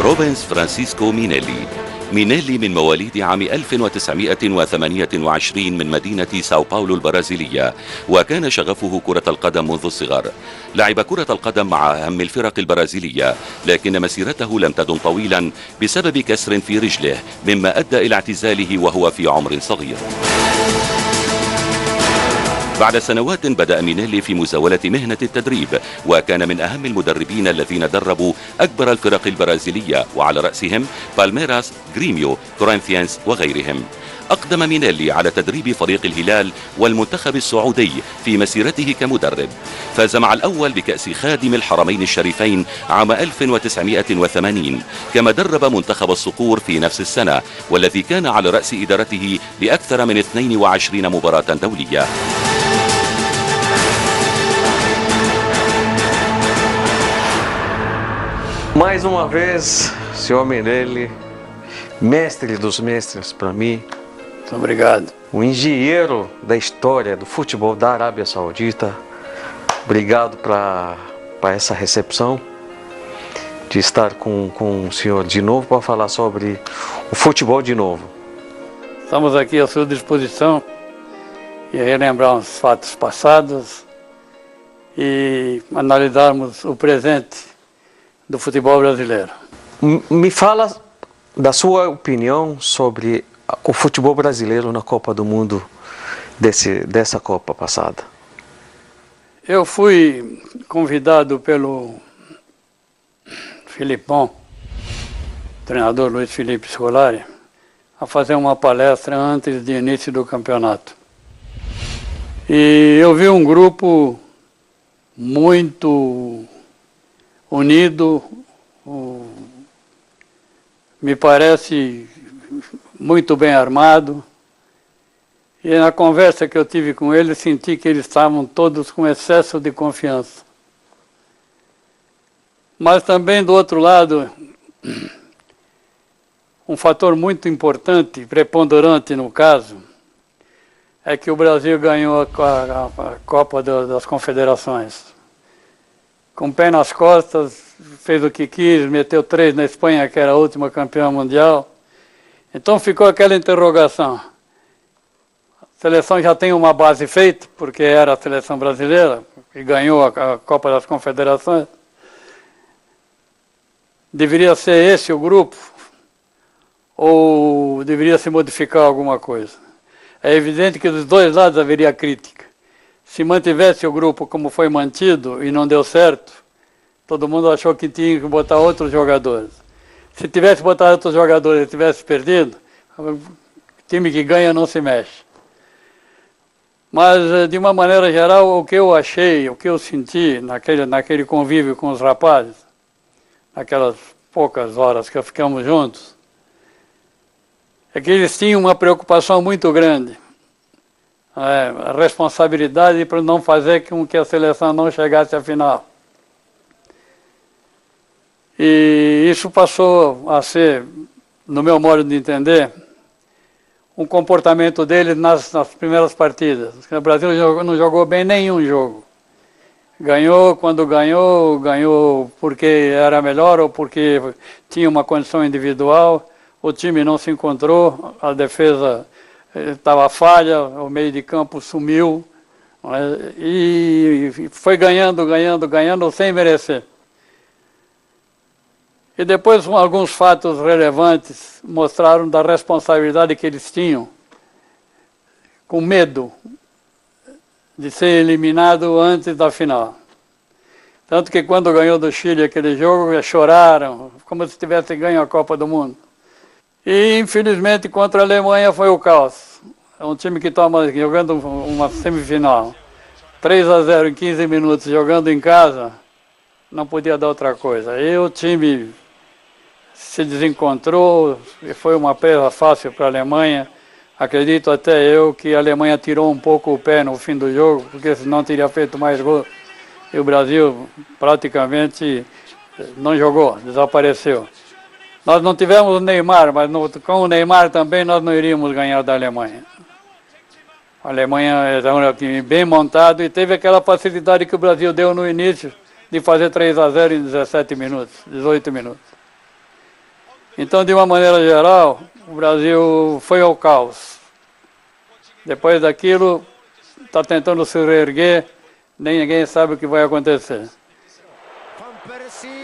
روبنز فرانسيسكو مينيلي. مينيلي من مواليد عام 1928 من مدينة ساو باولو البرازيلية، وكان شغفه كرة القدم منذ الصغر. لعب كرة القدم مع أهم الفرق البرازيلية، لكن مسيرته لم تدم طويلا بسبب كسر في رجله، مما أدى إلى اعتزاله وهو في عمر صغير. بعد سنوات بدأ مينيلي في مزاولة مهنة التدريب، وكان من أهم المدربين الذين دربوا أكبر الفرق البرازيلية، وعلى رأسهم بالميراس، غريميو، كورنثيانز وغيرهم. أقدم مينيلي على تدريب فريق الهلال والمنتخب السعودي في مسيرته كمدرب. فاز مع الأول بكأس خادم الحرمين الشريفين عام 1980، كما درب منتخب الصقور في نفس السنة، والذي كان على رأس إدارته لأكثر من 22 مباراة دولية. Mais uma vez, senhor Meirelles, mestre dos mestres para mim. Muito obrigado. O engenheiro da história do futebol da Arábia Saudita. Obrigado para essa recepção, de estar com o senhor de novo para falar sobre o futebol de novo. Estamos aqui à sua disposição e relembrar os fatos passados e analisarmos o presente do futebol brasileiro. Me fala da sua opinião sobre o futebol brasileiro na Copa do Mundo dessa Copa passada. Eu fui convidado pelo Filipão, treinador Luiz Felipe Scolari, a fazer uma palestra antes do início do campeonato. E eu vi um grupo muito unido, me parece muito bem armado, e na conversa que eu tive com eles senti que eles estavam todos com excesso de confiança. Mas também do outro lado, um fator muito importante, preponderante no caso, é que o Brasil ganhou a Copa das Confederações. Com o pé nas costas, fez o que quis, meteu 3 na Espanha, que era a última campeã mundial. Então ficou aquela interrogação. A seleção já tem uma base feita, porque era a seleção brasileira, que ganhou a Copa das Confederações. Deveria ser esse o grupo? Ou deveria se modificar alguma coisa? É evidente que dos dois lados haveria crítica. Se mantivesse o grupo como foi mantido e não deu certo, todo mundo achou que tinha que botar outros jogadores. Se tivesse botado outros jogadores e tivesse perdido, o time que ganha não se mexe. Mas, de uma maneira geral, o que eu achei, o que eu senti naquele convívio com os rapazes, naquelas poucas horas que ficamos juntos, é que eles tinham uma preocupação muito grande. A responsabilidade para não fazer com que a seleção não chegasse à final. E isso passou a ser, no meu modo de entender, um comportamento deles nas primeiras partidas. O Brasil não jogou bem nenhum jogo. Ganhou quando ganhou porque era melhor ou porque tinha uma condição individual. O time não se encontrou, a defesa estava falha, o meio de campo sumiu, e foi ganhando sem merecer. E depois alguns fatos relevantes mostraram da responsabilidade que eles tinham, com medo de ser eliminado antes da final. Tanto que quando ganhou do Chile aquele jogo, choraram, como se tivesse ganho a Copa do Mundo. E, infelizmente, contra a Alemanha foi o caos. É um time que estava jogando uma semifinal. 3-0 em 15 minutos, jogando em casa, não podia dar outra coisa. E o time se desencontrou, e foi uma presa fácil para a Alemanha. Acredito até eu que a Alemanha tirou um pouco o pé no fim do jogo, porque senão teria feito mais gol. E o Brasil praticamente não jogou, desapareceu. Nós não tivemos o Neymar, mas com o Neymar também nós não iríamos ganhar da Alemanha. A Alemanha era um time bem montado e teve aquela facilidade que o Brasil deu no início de fazer 3-0 em 17 minutos, 18 minutos. Então, de uma maneira geral, o Brasil foi ao caos. Depois daquilo, está tentando se reerguer, nem ninguém sabe o que vai acontecer.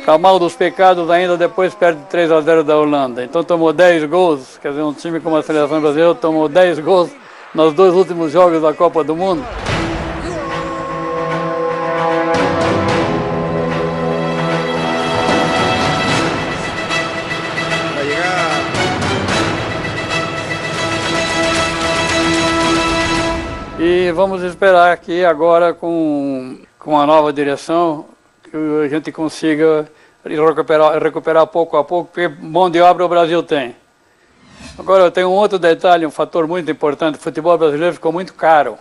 Camal dos pecados ainda depois perde 3-0 da Holanda. Então tomou 10 gols, quer dizer, um time como a seleção brasileira tomou 10 gols nos 2 últimos jogos da Copa do Mundo. E vamos esperar aqui agora com a nova direção que a gente consiga recuperar pouco a pouco, porque mão de obra o Brasil tem. Agora tem um outro detalhe, um fator muito importante, o futebol brasileiro ficou muito caro.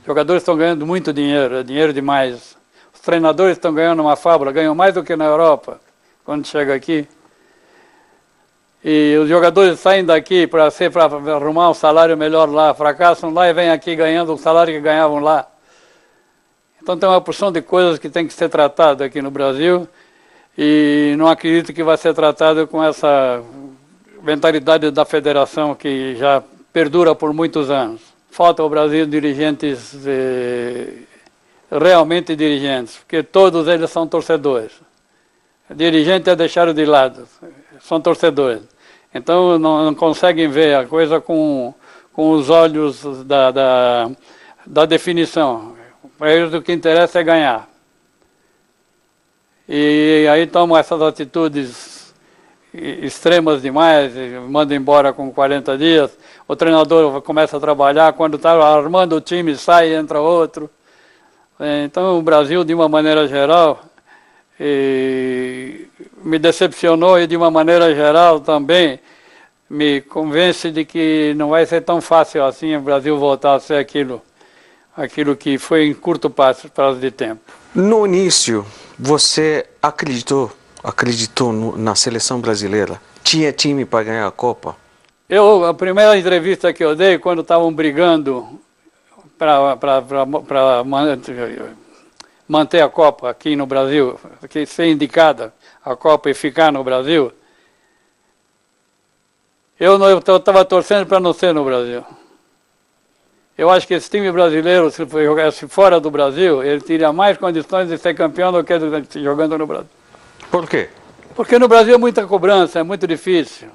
Os jogadores estão ganhando muito dinheiro, dinheiro demais. Os treinadores estão ganhando uma fábula, ganham mais do que na Europa, quando chega aqui. E os jogadores saem daqui para arrumar um salário melhor lá, fracassam lá e vêm aqui ganhando o salário que ganhavam lá. Então tem uma porção de coisas que tem que ser tratado aqui no Brasil e não acredito que vai ser tratado com essa mentalidade da federação que já perdura por muitos anos. Falta ao Brasil dirigentes, realmente dirigentes, porque todos eles são torcedores. Dirigente é deixado de lado, são torcedores. Então não conseguem ver a coisa com os olhos da definição. Para eles o que interessa é ganhar. E aí tomam essas atitudes extremas demais, mandam embora com 40 dias, o treinador começa a trabalhar, quando está armando o time sai, entra outro. Então o Brasil, de uma maneira geral, me decepcionou e de uma maneira geral também me convence de que não vai ser tão fácil assim o Brasil voltar a ser aquilo que foi em curto prazo de tempo. No início, você acreditou na seleção brasileira? Tinha time para ganhar a Copa? A primeira entrevista que eu dei, quando estavam brigando para manter a Copa aqui no Brasil, ser indicada a Copa e ficar no Brasil, eu estava torcendo para não ser no Brasil. Eu acho que esse time brasileiro, se jogasse fora do Brasil, ele teria mais condições de ser campeão do que jogando no Brasil. Por quê? Porque no Brasil é muita cobrança, é muito difícil.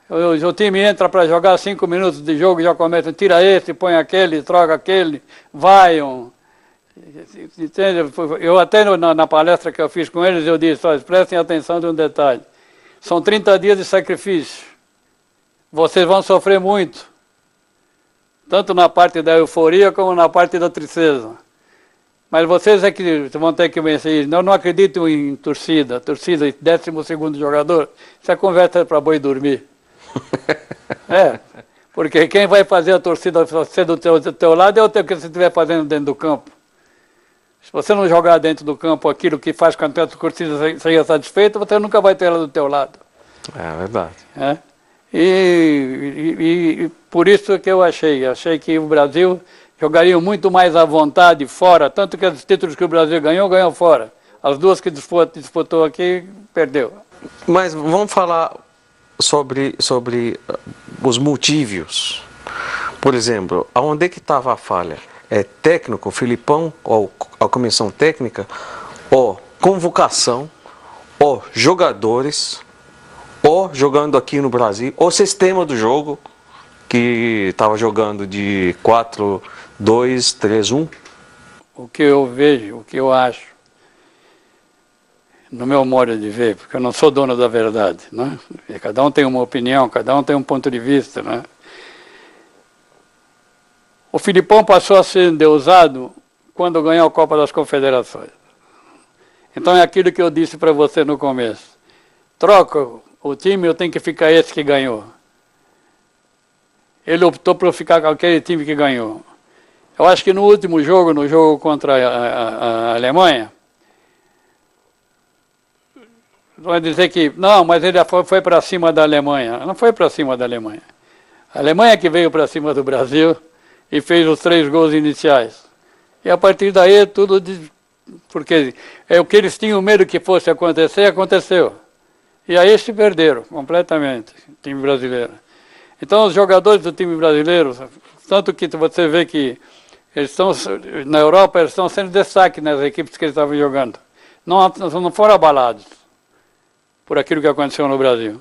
O time entra para jogar 5 minutos de jogo e já começa, tira esse, põe aquele, troca aquele, vaiam. Entende? Eu até na palestra que eu fiz com eles, eu disse, prestem atenção de um detalhe. São 30 dias de sacrifício. Vocês vão sofrer muito. Tanto na parte da euforia como na parte da tristeza. Mas vocês é que vão ter que vencer isso. Eu não acredito em torcida. Torcida, 12º jogador, isso é conversa para boi dormir. Porque quem vai fazer a torcida ser do teu lado é o teu que você estiver fazendo dentro do campo. Se você não jogar dentro do campo aquilo que faz com que a torcida seja satisfeita, você nunca vai ter ela do teu lado. É verdade. E por isso que eu achei que o Brasil jogaria muito mais à vontade fora, tanto que os títulos que o Brasil ganhou fora. As duas que disputou aqui, perdeu. Mas vamos falar sobre os motivos. Por exemplo, aonde é que estava a falha? É técnico, o Filipão, ou a comissão técnica, ou convocação, ou jogadores, ou jogando aqui no Brasil, ou sistema do jogo, que estava jogando de 4-2-3-1. O que eu vejo, o que eu acho, no meu modo de ver, porque eu não sou dono da verdade, né? Cada um tem uma opinião, cada um tem um ponto de vista, né? O Filipão passou a ser endeusado quando ganhou a Copa das Confederações. Então é aquilo que eu disse para você no começo. Troca o time, eu tenho que ficar esse que ganhou. Ele optou por ficar com aquele time que ganhou. Eu acho que no último jogo, no jogo contra a Alemanha, vai dizer que, não, mas ele foi para cima da Alemanha. Não foi para cima da Alemanha. A Alemanha que veio para cima do Brasil e fez os 3 gols iniciais. E a partir daí tudo, porque é o que eles tinham medo que fosse acontecer, aconteceu. E aí se perderam completamente, o time brasileiro. Então os jogadores do time brasileiro, tanto que você vê que eles estão, na Europa, eles estão sendo destaque nas equipes que eles estavam jogando. Não foram abalados por aquilo que aconteceu no Brasil.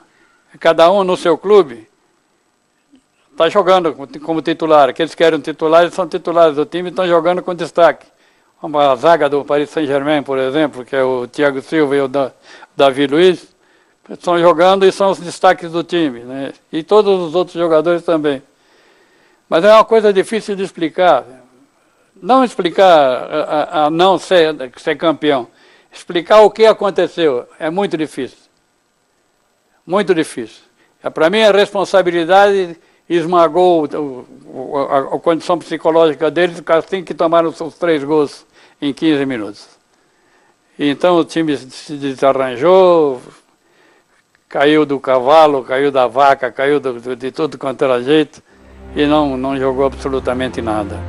Cada um no seu clube está jogando como titular. Aqueles que eram titulares são titulares do time e estão jogando com destaque. A zaga do Paris Saint-Germain, por exemplo, que é o Thiago Silva e o Davi Luiz, estão jogando e são os destaques do time, né? E todos os outros jogadores também. Mas é uma coisa difícil de explicar. Não explicar a não ser campeão. Explicar o que aconteceu é muito difícil. Muito difícil. Para mim, a responsabilidade esmagou a condição psicológica deles assim que tomaram os 3 gols em 15 minutos. Então o time se desarranjou, caiu do cavalo, caiu da vaca, caiu de tudo quanto era jeito e não jogou absolutamente nada.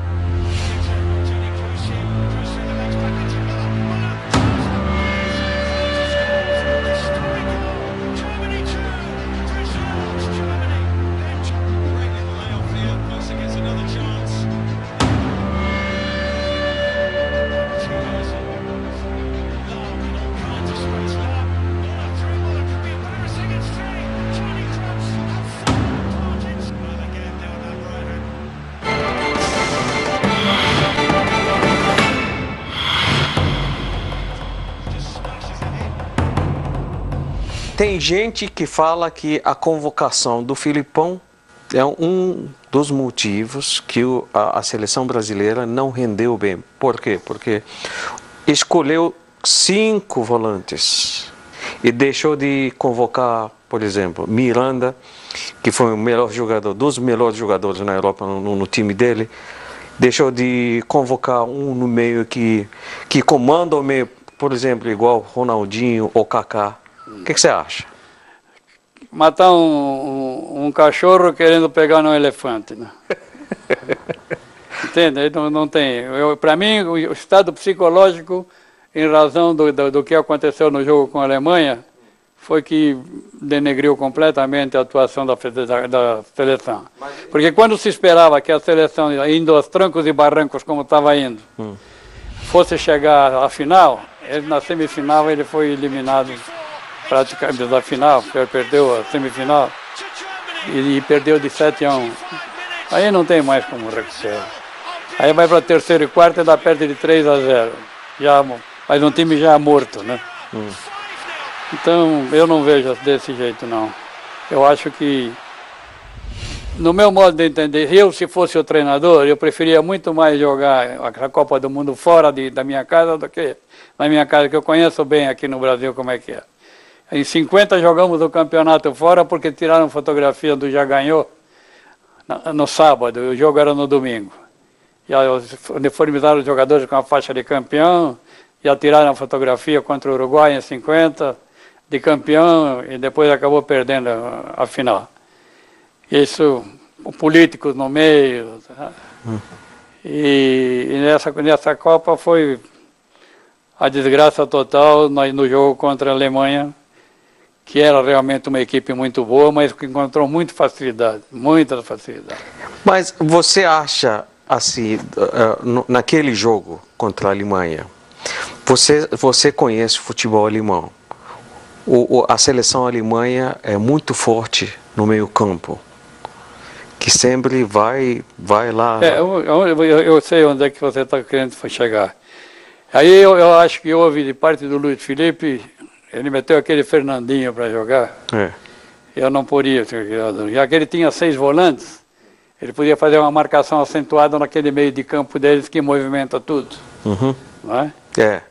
Tem gente que fala que a convocação do Filipão é um dos motivos que a seleção brasileira não rendeu bem. Por quê? Porque escolheu 5 volantes e deixou de convocar, por exemplo, Miranda, que foi o melhor jogador, dos melhores jogadores na Europa no time dele. Deixou de convocar um no meio que comanda o meio, por exemplo, igual Ronaldinho ou Kaká. O que você acha? Matar um cachorro querendo pegar um elefante, né? Entende? Não tem. Para mim, o estado psicológico, em razão do que aconteceu no jogo com a Alemanha, foi que denegriu completamente a atuação da seleção. Porque quando se esperava que a seleção, indo aos trancos e barrancos como estava indo, fosse chegar à final, na semifinal ele foi eliminado praticamente da final, porque perdeu a semifinal e perdeu de 7-1. Aí não tem mais como recuperar. Aí vai para terceiro e quarto e dá perde de 3-0. Mas um time já morto, né? Então eu não vejo desse jeito, não. Eu acho que, no meu modo de entender, se fosse o treinador, eu preferia muito mais jogar a Copa do Mundo fora da minha casa do que na minha casa, que eu conheço bem aqui no Brasil como é que é. Em 50 jogamos o campeonato fora porque tiraram fotografia do Já Ganhou no sábado, o jogo era no domingo. E uniformizaram os jogadores com a faixa de campeão, já tiraram a fotografia contra o Uruguai em 50, de campeão, e depois acabou perdendo a final. Isso, políticos no meio. E nessa Copa foi a desgraça total no jogo contra a Alemanha, que era realmente uma equipe muito boa, mas que encontrou muita facilidade. Mas você acha, assim, naquele jogo contra a Alemanha, você conhece o futebol alemão, a seleção alemã é muito forte no meio campo, que sempre vai lá... Eu sei onde é que você está querendo chegar. Aí eu acho que houve, de parte do Luiz Felipe, ele meteu aquele Fernandinho para jogar. Eu não podia, já que ele tinha 6 volantes, ele podia fazer uma marcação acentuada naquele meio de campo deles que movimenta tudo. Não é?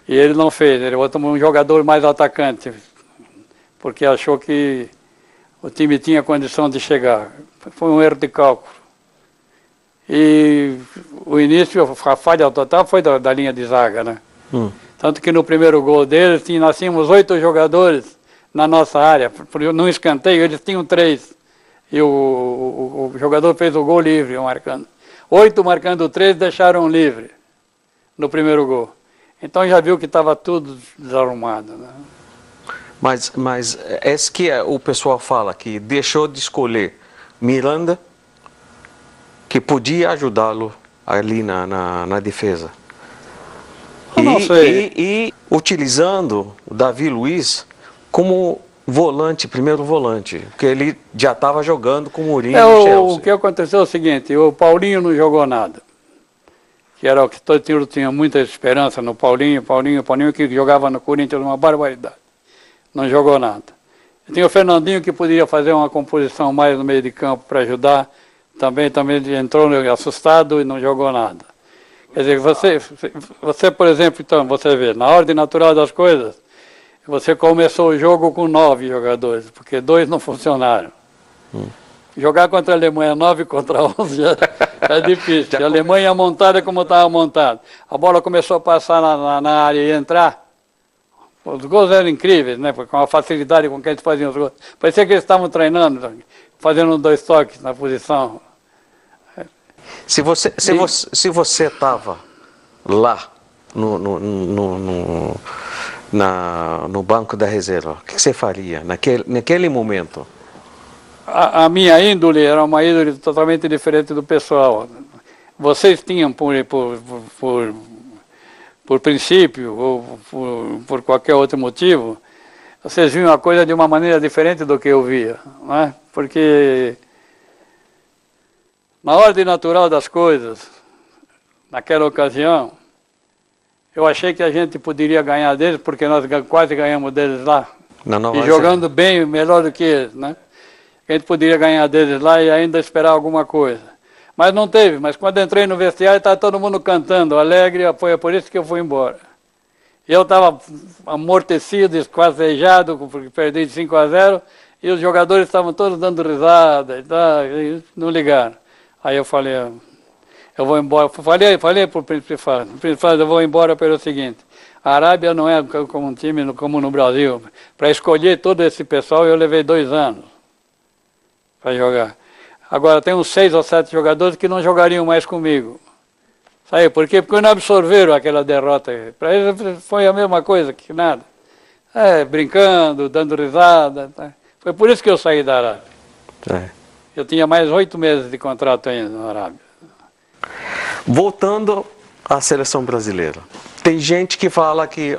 E ele não fez, ele botou um jogador mais atacante, porque achou que o time tinha condição de chegar. Foi um erro de cálculo. E o início, a falha total foi da linha de zaga, né? Tanto que no primeiro gol deles, nós tínhamos 8 jogadores na nossa área. Num escanteio, eles tinham 3. E o jogador fez o gol livre, marcando. 8 marcando 3, deixaram livre no primeiro gol. Então já viu que estava tudo desarrumado, né? Mas esse que o pessoal fala que deixou de escolher Miranda, que podia ajudá-lo ali na defesa. Eu não sei. E utilizando o Davi Luiz como volante, primeiro volante, porque ele já estava jogando com o Mourinho no Chelsea. O que aconteceu é o seguinte, o Paulinho não jogou nada. Que era o que todo mundo tinha muita esperança no Paulinho que jogava no Corinthians uma barbaridade. Não jogou nada. E tinha o Fernandinho que podia fazer uma composição mais no meio de campo para ajudar. Também entrou assustado e não jogou nada. Quer dizer, você, por exemplo, então, você vê, na ordem natural das coisas, você começou o jogo com 9 jogadores, porque 2 não funcionaram. Jogar contra a Alemanha 9 contra 11 é difícil. A Alemanha montada como estava montada. A bola começou a passar na área e entrar. Os gols eram incríveis, né? Com a facilidade com que eles faziam os gols. Parecia que eles estavam treinando, fazendo 2 toques na posição. Se você estava lá no banco da reserva, o que você faria naquele momento? A minha índole era uma índole totalmente diferente do pessoal. Vocês tinham, por princípio ou por qualquer outro motivo, vocês viam a coisa de uma maneira diferente do que eu via, não é? Porque na ordem natural das coisas, naquela ocasião, eu achei que a gente poderia ganhar deles, porque nós quase ganhamos deles lá. E jogando bem, melhor do que eles, né? A gente poderia ganhar deles lá e ainda esperar alguma coisa. Mas não teve, mas quando entrei no vestiário estava todo mundo cantando, alegre, foi por isso que eu fui embora. Eu estava amortecido, esquartejado, porque perdi de 5-0, e os jogadores estavam todos dando risada e não ligaram. Aí eu falei, eu vou embora. Falei para o Príncipe Fábio, eu vou embora pelo seguinte, a Arábia não é como um time como no Brasil. Para escolher todo esse pessoal eu levei 2 anos para jogar. Agora tem uns 6 ou 7 jogadores que não jogariam mais comigo. Sabe por quê? Porque não absorveram aquela derrota. Para eles foi a mesma coisa que nada. Brincando, dando risada. Tá? Foi por isso que eu saí da Arábia. Eu tinha mais 8 meses de contrato ainda na Arábia. Voltando à seleção brasileira. Tem gente que fala que,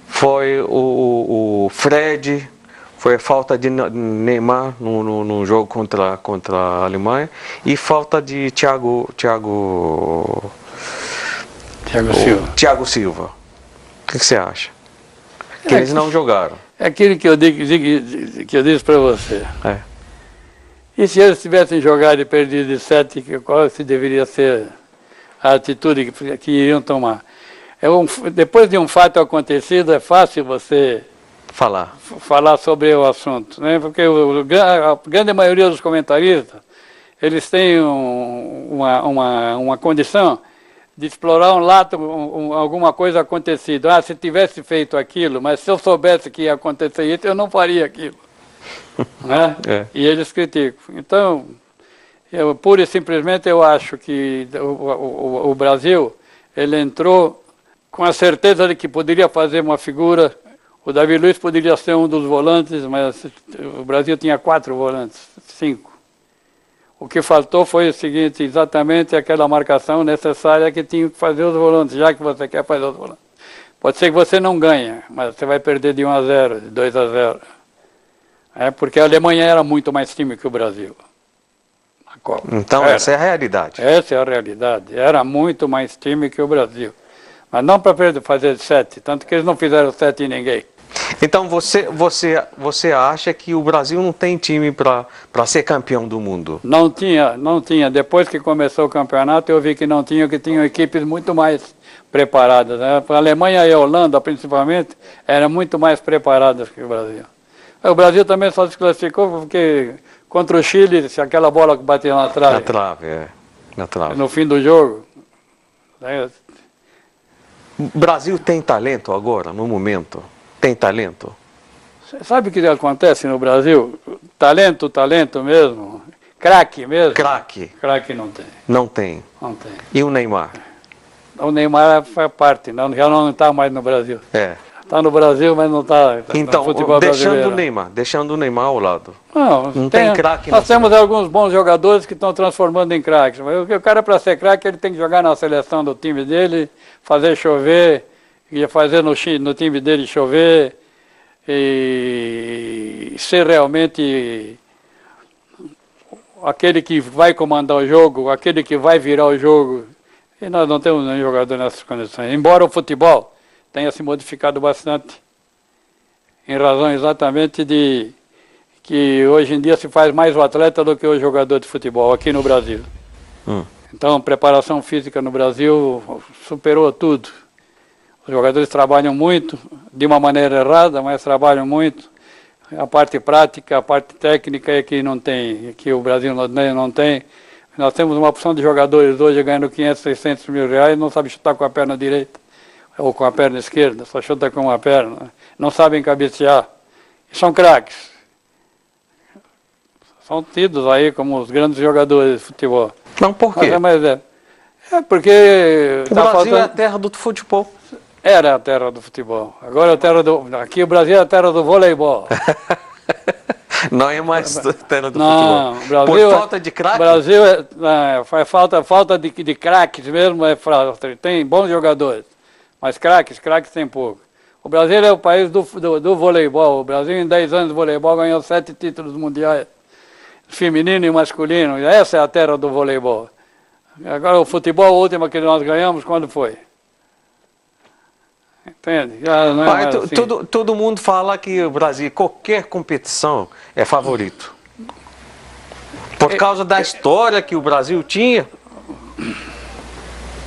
foi o Fred, foi falta de Neymar no jogo contra a Alemanha e falta de Thiago Silva. O que você acha? Que eles não jogaram. É aquilo que eu disse para você. E se eles tivessem jogado e perdido de 7, qual se deveria ser a atitude que iriam tomar? Depois de um fato acontecido, é fácil você falar sobre o assunto, né? Porque a grande maioria dos comentaristas, eles têm uma condição de explorar um lado, alguma coisa acontecida. Se tivesse feito aquilo, mas se eu soubesse que ia acontecer isso, eu não faria aquilo. Né? E eles criticam. Então, pura e simplesmente eu acho que o Brasil, ele entrou com a certeza de que poderia fazer uma figura. O Davi Luiz poderia ser um dos volantes, mas o Brasil tinha 4 volantes, 5. O que faltou foi o seguinte, exatamente aquela marcação necessária que tinha que fazer os volantes, já que você quer fazer os volantes. Pode ser que você não ganhe, mas você vai perder de 1-0, de 2-0. Porque a Alemanha era muito mais time que o Brasil na Copa. Então essa é a realidade. Essa é a realidade. Era muito mais time que o Brasil. Mas não para fazer 7, tanto que eles não fizeram 7 em ninguém. Então você acha que o Brasil não tem time para ser campeão do mundo? Não tinha. Depois que começou o campeonato eu vi que não tinha, que tinham equipes muito mais preparadas. A Alemanha e a Holanda, principalmente, eram muito mais preparadas que o Brasil. O Brasil também só se classificou porque contra o Chile, se aquela bola que bateu na trave. Na trave. No fim do jogo. O Brasil tem talento agora, no momento? Tem talento? Sabe o que acontece no Brasil? Talento mesmo. Craque mesmo. Craque não tem. Não tem. Não tem. E o Neymar? O Neymar faz parte, já não está mais no Brasil. Está no Brasil, mas não está Então, no futebol brasileiro. deixando o Neymar ao lado. Não tem craque. Nós temos alguns bons jogadores que estão transformando em craques. Mas o cara, para ser craque, ele tem que jogar na seleção do time dele, fazer chover, e fazer no time dele chover, e ser realmente aquele que vai comandar o jogo, aquele que vai virar o jogo. E nós não temos nenhum jogador nessas condições. Embora o futebol tenha se modificado bastante, em razão exatamente de que hoje em dia se faz mais o atleta do que o jogador de futebol aqui no Brasil. Então, a preparação física no Brasil superou tudo. Os jogadores trabalham muito, de uma maneira errada, mas trabalham muito. A parte prática, a parte técnica é que não tem, que o Brasil não tem. Nós temos uma opção de jogadores hoje ganhando 500, 600 mil reais, não sabe chutar com a perna direita ou com a perna esquerda, só chuta com uma perna. Não sabem cabecear. São craques. São tidos aí como os grandes jogadores de futebol. Não, por quê? É porque... O Brasil é a terra do futebol. Era a terra do futebol. Agora é a terra do... Aqui o Brasil é a terra do voleibol. Não é mais terra do não, futebol. Brasil, por falta de craque? O Brasil faz falta de craques mesmo. Tem bons jogadores, mas craques tem pouco. O Brasil é o país do voleibol. O Brasil em 10 anos de voleibol ganhou 7 títulos mundiais, feminino e masculino. Essa é a terra do voleibol. Agora o futebol, a última que nós ganhamos, quando foi? Entende? Já não é assim. Todo mundo fala que o Brasil, qualquer competição, é favorito. Por causa da história que o Brasil tinha.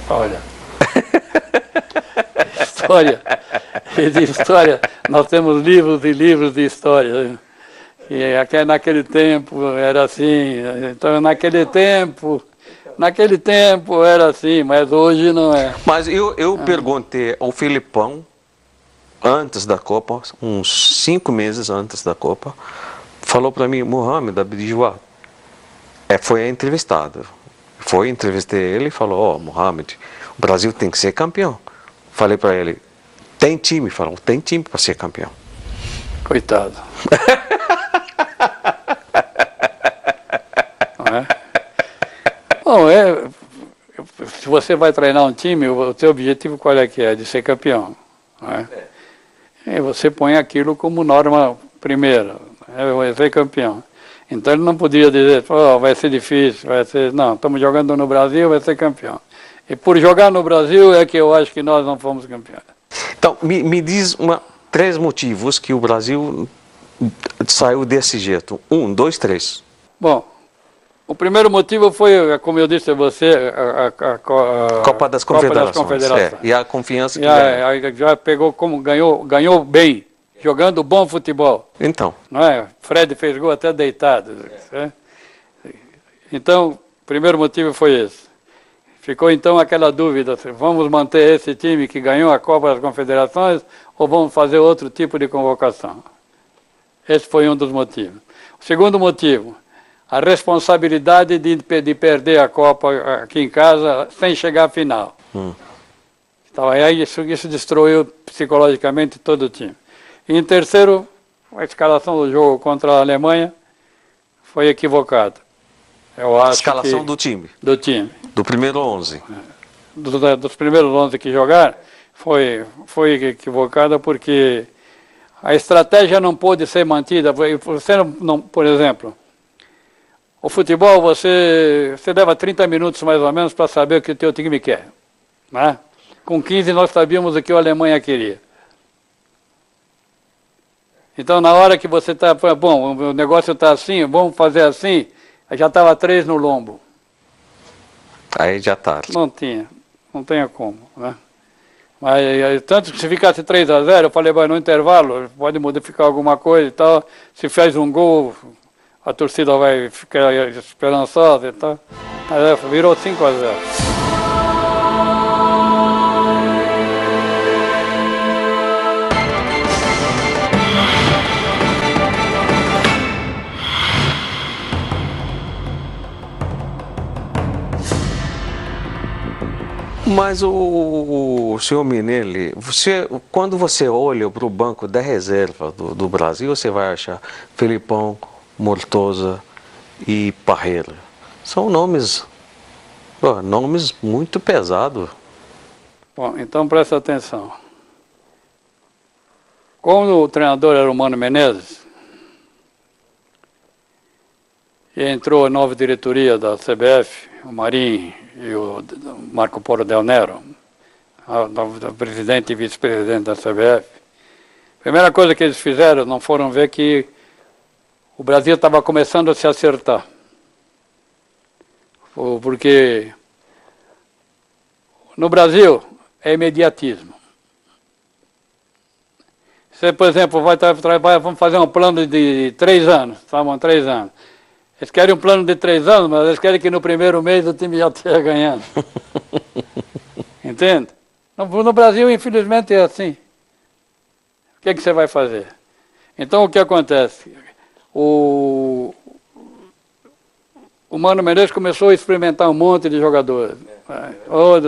Olha. História. Nós temos livros e livros de história. E naquele tempo era assim. Então, naquele tempo era assim, mas hoje não é. Mas eu perguntei ao Filipão, antes da Copa, uns 5 meses antes da Copa, falou para mim, Mohamed Abdijouad, foi entrevistado. Entrevistei ele e falou, Mohamed, o Brasil tem que ser campeão. Falei para ele, tem time? Falou, tem time para ser campeão. Coitado. Não é? Bom, se você vai treinar um time, o seu objetivo qual é que é? De ser campeão. Não é? E você põe aquilo como norma primeira, vai ser campeão. Então ele não podia dizer, vai ser difícil, não, estamos jogando no Brasil, vai ser campeão. E por jogar no Brasil é que eu acho que nós não fomos campeões. Então, me diz 3 motivos que o Brasil saiu desse jeito. 1, 2, 3. Bom, o primeiro motivo foi, como eu disse a você, a Copa das Confederações. E a confiança que já pegou como ganhou bem, jogando bom futebol. Então. Não é? Fred fez gol até deitado. Né? Então, o primeiro motivo foi esse. Ficou então aquela dúvida, vamos manter esse time que ganhou a Copa das Confederações ou vamos fazer outro tipo de convocação? Esse foi um dos motivos. O segundo motivo, a responsabilidade de perder a Copa aqui em casa sem chegar à final. Então, aí isso destruiu psicologicamente todo o time. E em terceiro, a escalação do jogo contra a Alemanha foi equivocada. Eu acho escalação do time? Do time. Do primeiro 11? Dos primeiros 11 que jogaram, foi equivocada porque a estratégia não pôde ser mantida. Você não, por exemplo, o futebol você leva 30 minutos mais ou menos para saber o que o teu time quer. Né? Com 15 nós sabíamos o que a Alemanha queria. Então na hora que você está, bom, o negócio está assim, vamos fazer assim, já estava 3 no lombo. Aí já está. Não tinha como, né? Mas tanto que se ficasse 3-0, eu falei, no intervalo, pode modificar alguma coisa e tal. Se fez um gol, a torcida vai ficar esperançosa e tal. Mas virou 5-0. Mas o senhor Minelli, quando você olha para o banco da reserva do Brasil, você vai achar Felipão, Mortosa e Parreira. São nomes muito pesados. Bom, então presta atenção. Como o treinador era o Mano Menezes, e entrou a nova diretoria da CBF, o Marinho e o Marco Polo Del Nero, o presidente e vice-presidente da CBF. A primeira coisa que eles fizeram, não foram ver que o Brasil estava começando a se acertar. Porque no Brasil é imediatismo. Você, por exemplo, vamos fazer um plano de 3 anos, estavam 3 anos. Eles querem um plano de 3 anos, mas eles querem que no primeiro mês o time já esteja ganhando. Entende? No Brasil, infelizmente, é assim. O que você vai fazer? Então, o que acontece? O Mano Menezes começou a experimentar um monte de jogadores.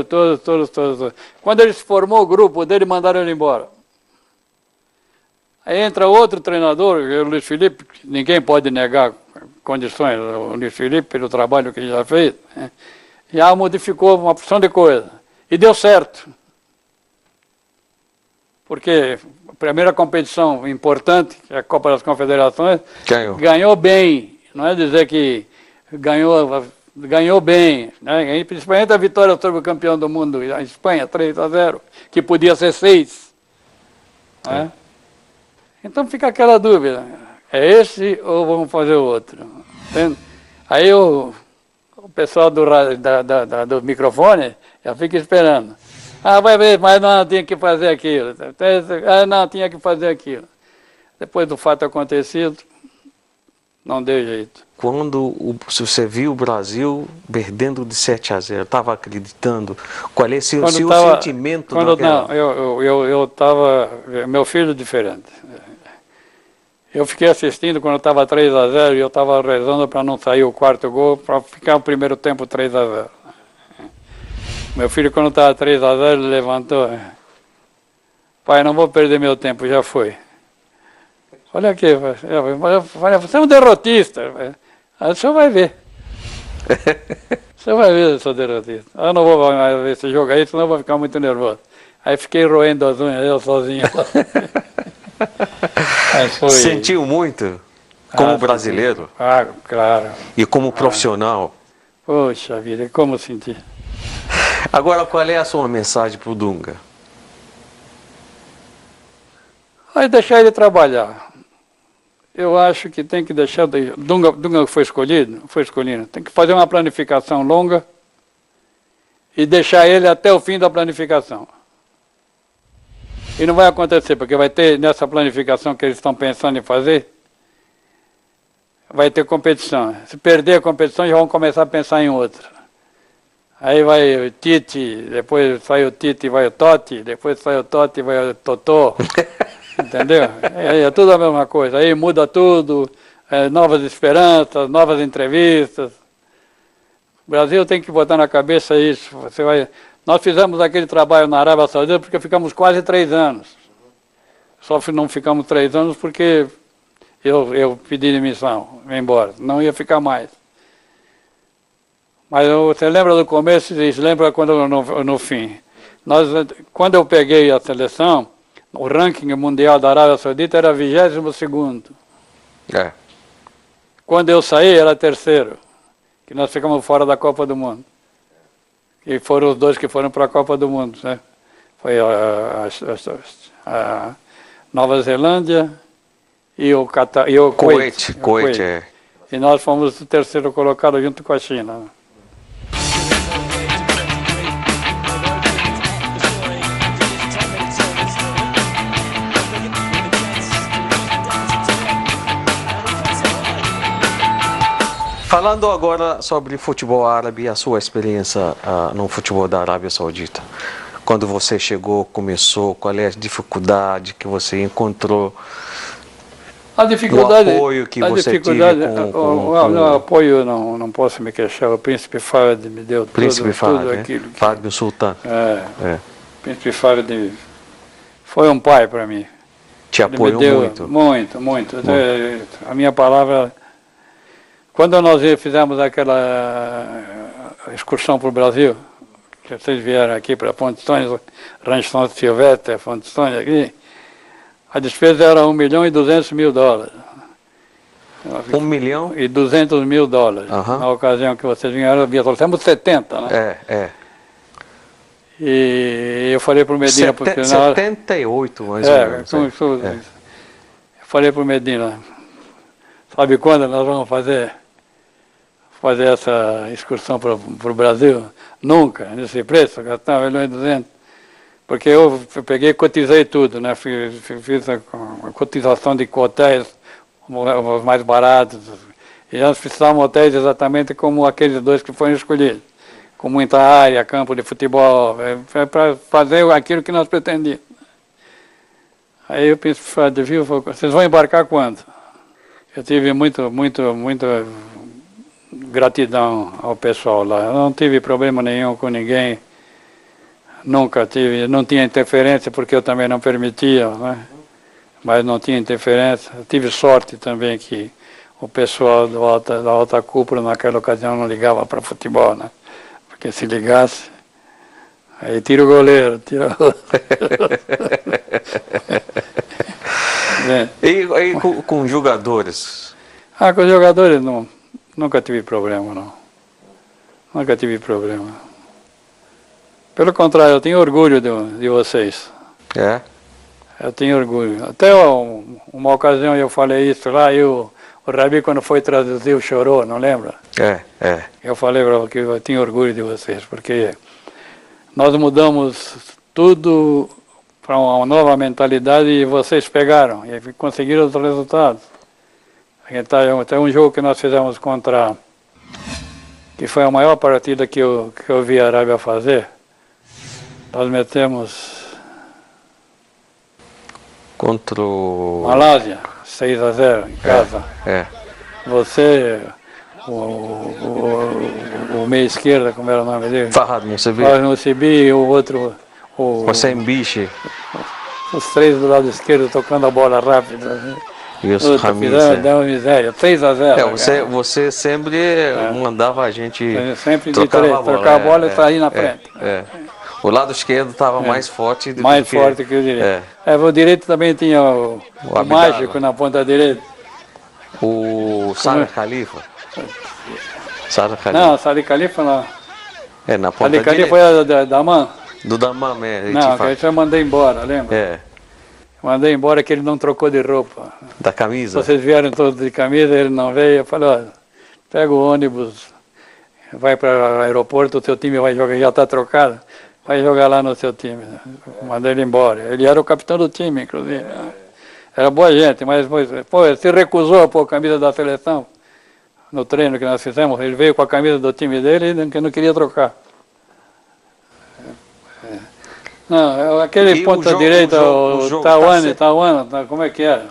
Todos. Quando ele se formou o grupo dele, mandaram ele embora. Aí entra outro treinador, o Luiz Felipe, ninguém pode negar condições, o Luiz Felipe, pelo trabalho que ele já fez, né? Já modificou uma porção de coisa. E deu certo. Porque a primeira competição importante, que é a Copa das Confederações, ganhou bem. Não é dizer que ganhou bem, né? Principalmente a vitória sobre o campeão do mundo, a Espanha, 3-0, que podia ser 6. Né? Então fica aquela dúvida, é esse ou vamos fazer o outro? Entende? Aí o pessoal do microfone já fica esperando. Vai ver, mas não, tinha que fazer aquilo. Não, tinha que fazer aquilo. Depois do fato acontecido, não deu jeito. Quando você viu o Brasil perdendo de 7-0, estava acreditando? Qual é o seu sentimento? Eu estava... Meu filho diferente. Eu fiquei assistindo quando estava 3-0 e eu estava rezando para não sair o quarto gol, para ficar o primeiro tempo 3-0. Meu filho, quando estava 3-0, ele levantou. Pai, não vou perder meu tempo, já foi. Olha aqui, você é um derrotista. Aí o senhor vai ver. Você vai ver, eu sou derrotista. Eu não vou mais ver esse jogo aí, senão eu vou ficar muito nervoso. Aí fiquei roendo as unhas, eu sozinho. Sentiu muito como brasileiro? Claro. E como profissional? Poxa vida, como sentir? Agora, qual é a sua mensagem para o Dunga? Vai deixar ele trabalhar. Eu acho que tem que deixar... Dunga foi escolhido, tem que fazer uma planificação longa e deixar ele até o fim da planificação. E não vai acontecer, porque vai ter, nessa planificação que eles estão pensando em fazer, vai ter competição. Se perder a competição, já vão começar a pensar em outra. Aí vai o Tite, depois sai o Tite, vai o Totti, depois sai o Totti, vai o Totó. Entendeu? É tudo a mesma coisa. Aí muda tudo, novas esperanças, novas entrevistas. O Brasil tem que botar na cabeça isso. Nós fizemos aquele trabalho na Arábia Saudita porque ficamos quase 3 anos. Só não ficamos 3 anos porque eu pedi demissão, vim embora. Não ia ficar mais. Mas você lembra do começo e se lembra no fim. Quando eu peguei a seleção, o ranking mundial da Arábia Saudita era 22º. Quando eu saí, era 3º. Que nós ficamos fora da Copa do Mundo. E foram os 2 que foram para a Copa do Mundo, né? Foi a Nova Zelândia e o Kuwait. E nós fomos o 3º colocado junto com a China. Falando agora sobre futebol árabe e a sua experiência no futebol da Arábia Saudita. Quando você chegou, começou, qual é a dificuldade que você encontrou? A dificuldade, do apoio que a você dificuldade, tive o apoio não posso me queixar. O príncipe Fahd me deu Príncipe tudo Fahd, aquilo que... Fahd bin Sultan. O príncipe Fahd foi um pai para mim. Te Ele apoiou me deu muito. muito. A minha palavra... Quando nós fizemos aquela excursão para o Brasil, que vocês vieram aqui para Ponte Stone, Rancho São Silvestre, Ponte Stone aqui, a despesa era $1.200.000. 1.200.000? Na ocasião que vocês vieram, trouxemos 70, né? E eu falei para o Medina... porque 78, mais ou menos. Eu falei para o Medina, sabe quando nós vamos fazer essa excursão para o Brasil? Nunca, nesse preço, gastar $1.200.000. Porque eu peguei e cotizei tudo, né? Fiz a cotização de hotéis, os mais baratos. E nós precisávamos hotéis exatamente como aqueles dois que foram escolhidos. Com muita área, campo de futebol, para fazer aquilo que nós pretendíamos. Aí eu pensei, viu, vocês vão embarcar quando? Eu tive muita gratidão ao pessoal lá. Eu não tive problema nenhum com ninguém. Nunca tive, não tinha interferência porque eu também não permitia, né? Mas não tinha interferência. Eu tive sorte também que o pessoal da alta cúpula naquela ocasião não ligava para futebol, né? Porque se ligasse, aí tira o goleiro, tira o... E com jogadores? Com os jogadores nunca tive problema, não. Nunca tive problema. Pelo contrário, eu tenho orgulho de vocês. Eu tenho orgulho. Até uma ocasião eu falei isso lá, e o Rabi, quando foi traduzir, chorou, não lembra? Eu falei para ele que eu tenho orgulho de vocês, porque nós mudamos tudo para uma nova mentalidade e vocês pegaram e conseguiram os resultados. Até um jogo que nós fizemos contra, que foi a maior partida que eu vi a Arábia fazer. Nós metemos contra o Malásia, 6-0 em casa. Você, o meia esquerda, como era o nome dele? Fahd Mousavi. Fahd Mousavi e o outro... Hossein Biche. Os três do lado esquerdo tocando a bola rápida. E os Ramis. Deu uma miséria, 3-0. Você sempre mandava a gente trocar a bola e sair na frente. O lado esquerdo estava mais forte do mais forte que o direito. O direito também tinha o mágico na ponta direita. O Salih Khalifa. Não, Salih Khalifa não. Na ponta direita. Salih Khalifa foi da Daman. Do Daman, Não, que eu mandei embora, lembra? Mandei embora que ele não trocou de roupa. Da camisa? Vocês vieram todos de camisa, ele não veio. Eu falei, olha, pega o ônibus, vai para o aeroporto, o seu time vai jogar, já está trocado. Vai jogar lá no seu time. Mandei ele embora. Ele era o capitão do time, inclusive. Era boa gente, mas se recusou a pôr a camisa da seleção no treino que nós fizemos. Ele veio com a camisa do time dele e não queria trocar. Não, aquele ponta direita, o Tauan, como é que era?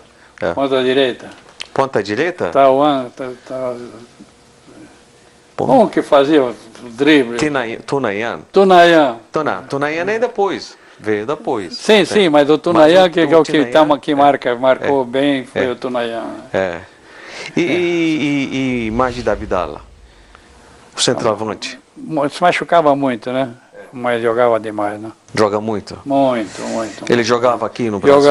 Ponta direita. Ponta direita? Tauan, como que fazia o drible? Tunayan. Tunayan é depois, veio depois. Sim, mas o Tunayan, que é o que marcou bem, foi o Tunayan. E Majid Abdallah, o centroavante? Se machucava muito, né? Mas jogava demais, né? Joga muito? Muito. Ele jogava aqui no Brasil?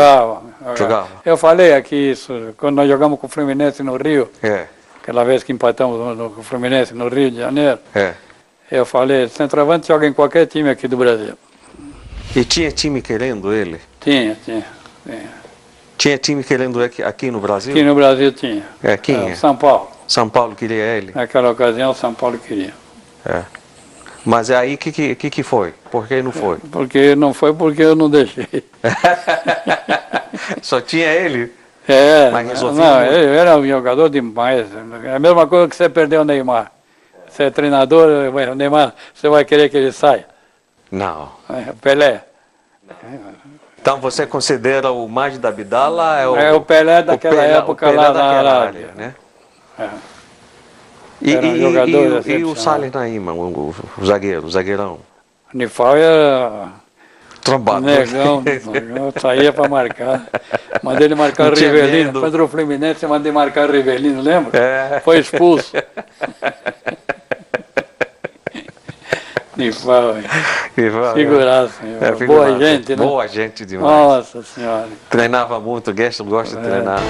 Jogava. Eu falei aqui isso, quando nós jogamos com o Fluminense no Rio, aquela vez que empatamos com o Fluminense no Rio de Janeiro, eu falei, centroavante joga em qualquer time aqui do Brasil. E tinha time querendo ele? Tinha. Tinha time querendo aqui no Brasil? Aqui no Brasil tinha. Quem? São Paulo. São Paulo queria ele? Naquela ocasião, São Paulo queria. Mas aí o que foi? Por que não foi? Porque não foi porque eu não deixei. Só tinha ele? Mas não, ele era um jogador demais. É a mesma coisa que você perdeu o Neymar. Você é treinador, o Neymar, você vai querer que ele saia? Não. Pelé. Então você considera o Majid Abdallah É o Pelé daquela época lá na Arábia, né? É. E, Era um e- jogador e o excepcional. Salih Naima, o zagueirão. Nifal era Trombado. negão, saía para marcar. Mandei ele marcar Não tinha Rivelino. medo. Contra o Fluminense, eu mandei marcar Rivelino, lembra? É. Foi expulso. Nifal, figuraça. Boa gente, né? Boa gente demais. Nossa Senhora. Treinava muito, o Guesto gosta de treinar.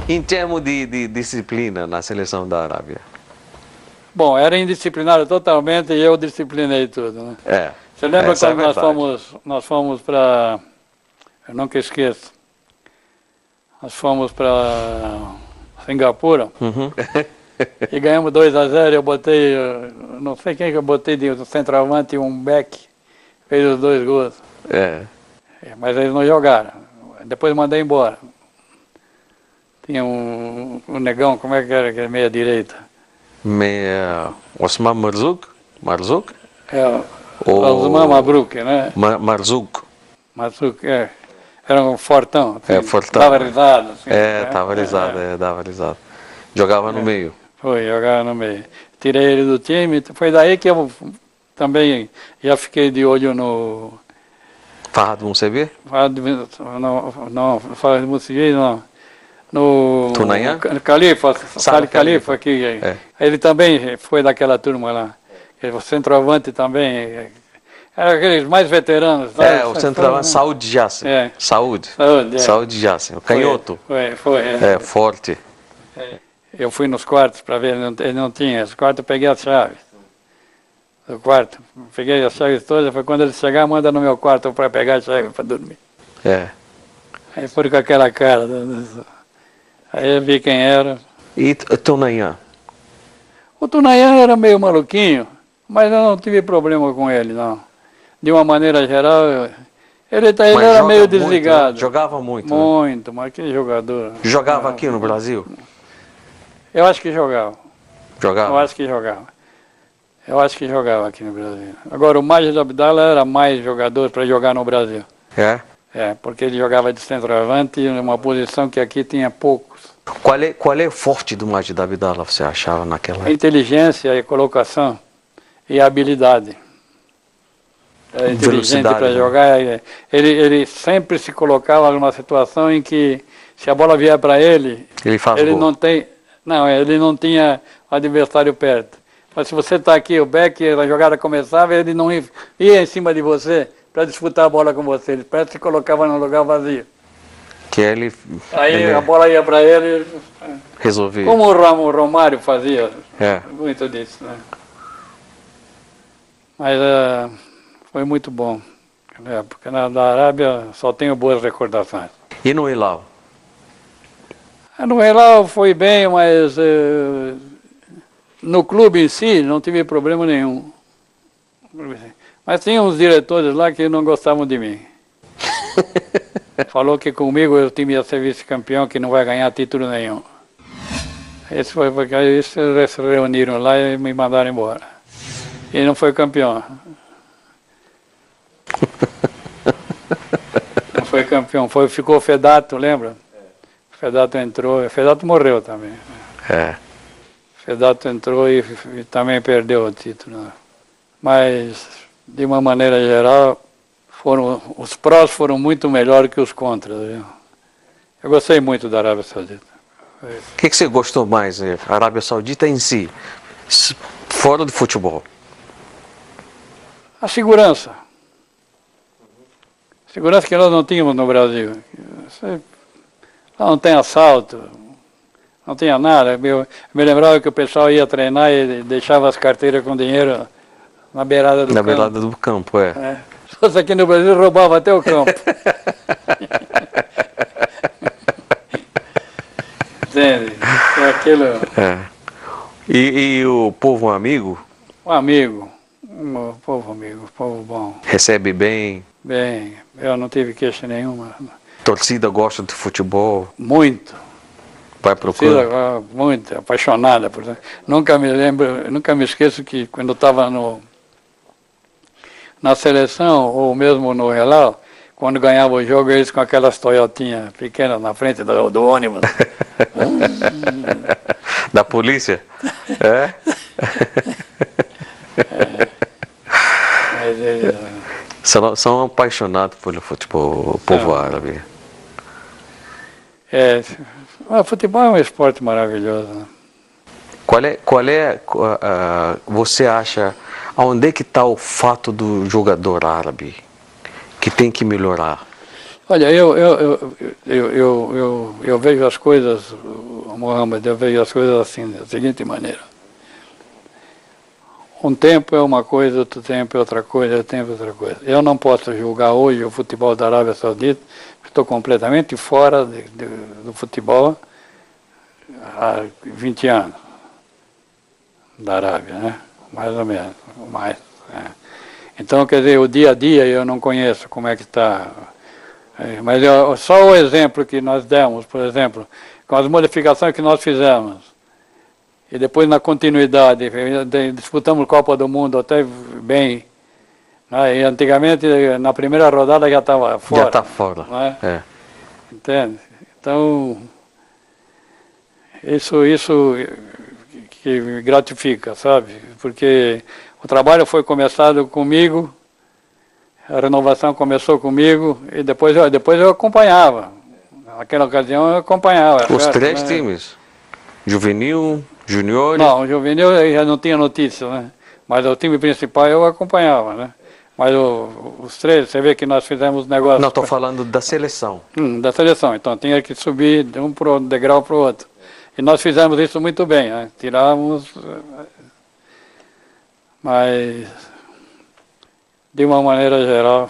Em termos de disciplina na seleção da Arábia. Bom, era indisciplinado totalmente e eu disciplinei tudo, né? É. Você lembra Essa é quando verdade. nós fomos para... Eu nunca esqueço. Nós fomos para Singapura Uhum. e ganhamos 2-0. Eu botei, não sei quem que eu botei de centroavante e um back. Fez os 2 gols. É. Mas eles não jogaram. Depois mandei embora. Tinha um negão, como é que era, que é meia direita? Osman Marzouk? Marzouk? É, O- Osman Mabrouk, né? Marzouk. Mabrouk, é. Era um fortão. Assim, Fortão. Dava risada. Assim, Dava risada, dava risada. Jogava no meio. Foi, jogava no meio. Tirei ele do time, foi daí que eu também já fiquei de olho no... Farhad Moussabir? Não, Fahd Moussabir não. No Tunayan? Califa, Salih Califa, que É. ele também foi daquela turma lá. O centroavante também, era aqueles mais veteranos. O centroavante Saud Jassim. É. Saud. Saúde, é. Saud Jassim. O canhoto. Foi. Forte. Eu fui nos quartos para ver, ele não tinha. Os quartos eu peguei as chaves do quarto. Peguei as chaves todas, foi quando ele chegar, manda no meu quarto para pegar as chaves para dormir. É. Aí foi com aquela cara. Aí eu vi quem era. E Tunayan? O Tunayan era meio maluquinho, mas eu não tive problema com ele, não. De uma maneira geral, ele Mas era joga meio muito, desligado. né? Jogava muito. Né? Muito, mas que jogador. Jogava aqui no Brasil? Eu acho que jogava. Jogava? Eu acho que jogava aqui no Brasil. Agora, o Majid Abdallah era mais jogador para jogar no Brasil. É? Porque ele jogava de centroavante, uma posição que aqui tinha poucos. Qual é o forte do Majid Abdallah, você achava naquela A época? inteligência e colocação e a habilidade. Era inteligente Velocidade, para né? jogar. Ele sempre se colocava numa situação em que, se a bola vier para ele, Ele faz ele gol. ele não tinha o adversário perto. Mas se você está aqui, o back, a jogada começava, ele não ia em cima de você para disputar a bola com você. Ele se colocava num lugar vazio. Que ele Aí a bola ia para ele, resolvia. como o Romário fazia É. muito disso, né? Mas foi muito bom. Porque na Arábia só tenho boas recordações. E no Hilal? No Hilal foi bem, mas no clube em si não tive problema nenhum. Mas tinha uns diretores lá que não gostavam de mim. Falou que comigo o time ia ser vice-campeão, que não vai ganhar título nenhum. Esse foi porque eles se reuniram lá e me mandaram embora. E não foi campeão. Não foi campeão, ficou Fedato, lembra? Fedato entrou, Fedato morreu também. É. Fedato entrou e também perdeu o título. Né? Mas, de uma maneira geral, os prós foram muito melhores que os contras. Viu? Eu gostei muito da Arábia Saudita. O que você gostou mais, a Arábia Saudita em si, fora do futebol? A segurança. Segurança que nós não tínhamos no Brasil. Lá não tem assalto, não tinha nada. Eu me lembrava que o pessoal ia treinar e deixava as carteiras com dinheiro na beirada do campo. Na beirada do campo, Se fosse aqui no Brasil, roubava até o campo. Entende? Aquilo... E o povo amigo? Um amigo, ótimo povo, amigo, povo bom. Recebe bem? Bem, eu não tive queixa nenhuma. Torcida gosta de futebol? Muito. Vai pro campo? Muito, apaixonada por isso. Nunca me lembro, nunca me esqueço que quando eu estava na seleção, ou mesmo no Real, quando ganhava o jogo, eles com aquelas Toyotinhas pequenas na frente do ônibus. Da polícia? É? Mas eles, São apaixonados pelo futebol, o povo árabe. Futebol é um esporte maravilhoso, né? Você acha, onde é que está o fato do jogador árabe que tem que melhorar? Olha, eu vejo as coisas, Mohamed, eu vejo as coisas assim, da seguinte maneira. Um tempo é uma coisa, outro tempo é outra coisa, outro tempo é outra coisa. Eu não posso julgar hoje o futebol da Arábia Saudita, estou completamente fora do futebol há 20 anos, da Arábia, né? Mais ou menos, mais. Então, quer dizer, o dia a dia eu não conheço como é que está. Mas só o exemplo que nós demos, por exemplo, com as modificações que nós fizemos, e depois na continuidade, disputamos Copa do Mundo até bem, né? E antigamente na primeira rodada já estava fora. Já está fora, né? Entende? Então, isso que me gratifica, sabe? Porque o trabalho foi começado comigo, a renovação começou comigo, e depois eu acompanhava. Naquela ocasião eu acompanhava. Os três times? Juvenil, juniores? Não, o juvenil eu já não tinha notícia, né? Mas o time principal eu acompanhava, né? Mas os três, você vê que nós fizemos negócio... Não, estou falando da seleção. Da seleção, então tinha que subir de um degrau para o outro. E nós fizemos isso muito bem, né? Tirávamos... Mas, de uma maneira geral,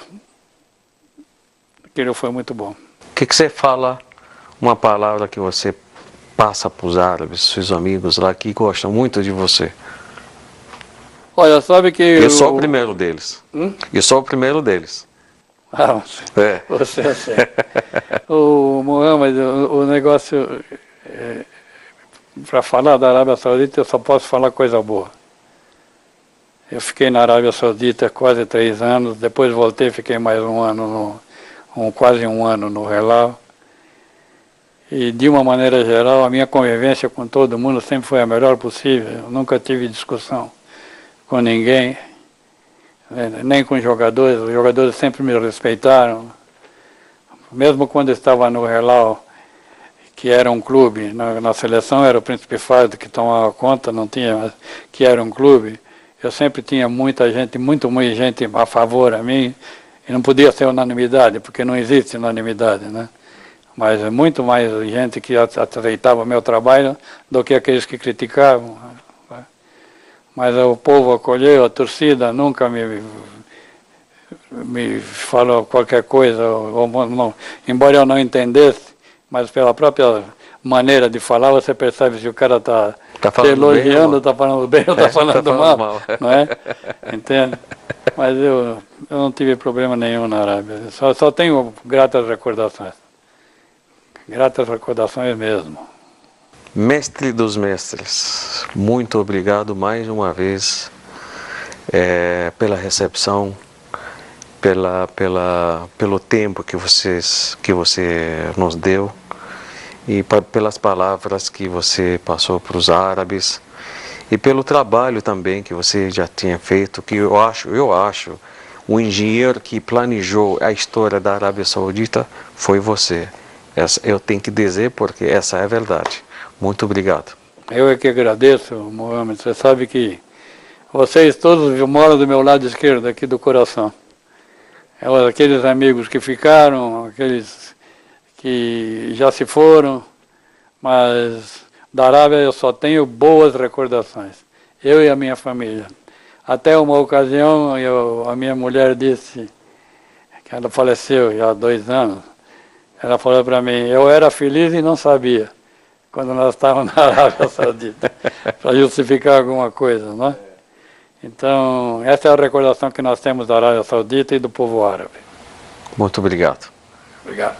aquilo foi muito bom. O que você fala, uma palavra que você passa para os árabes, seus amigos lá que gostam muito de você? Olha, sabe que... Eu sou o primeiro deles. Eu sou o primeiro deles. Ah, você eu sei. O Mohamed, o negócio... para falar da Arábia Saudita, eu só posso falar coisa boa. Eu fiquei na Arábia Saudita quase 3 anos, depois voltei, fiquei mais um ano, quase um ano no Real. E de uma maneira geral, a minha convivência com todo mundo sempre foi a melhor possível. Eu nunca tive discussão com ninguém, nem com os jogadores sempre me respeitaram. Mesmo quando eu estava no Real, que era um clube, na seleção era o Príncipe Fahd que tomava conta, não tinha, mas que era um clube, eu sempre tinha muita gente a favor a mim, e não podia ser unanimidade, porque não existe unanimidade, né? Mas muito mais gente que aceitava meu trabalho do que aqueles que criticavam. Mas o povo acolheu, a torcida nunca me falou qualquer coisa, embora eu não entendesse, mas pela própria maneira de falar, você percebe se o cara está elogiando, está falando bem ou está falando mal, não é? Entende? Mas eu não tive problema nenhum na Arábia, só tenho gratas recordações. Gratas recordações mesmo. Mestre dos mestres, muito obrigado mais uma vez pela recepção, pelo tempo que você nos deu e pelas palavras que você passou para os árabes e pelo trabalho também que você já tinha feito, que eu acho, o engenheiro que planejou a história da Arábia Saudita foi você. Eu tenho que dizer porque essa é a verdade. Muito obrigado. Eu é que agradeço, Mohamed. Você sabe que vocês todos moram do meu lado esquerdo, aqui do coração. Aqueles amigos que ficaram, aqueles que já se foram, mas da Arábia eu só tenho boas recordações. Eu e a minha família. Até uma ocasião, a minha mulher disse, que ela faleceu já há 2 anos, ela falou para mim, eu era feliz e não sabia, quando nós estávamos na Arábia Saudita, para justificar alguma coisa, não é? Então, essa é a recordação que nós temos da Arábia Saudita e do povo árabe. Muito obrigado. Obrigado.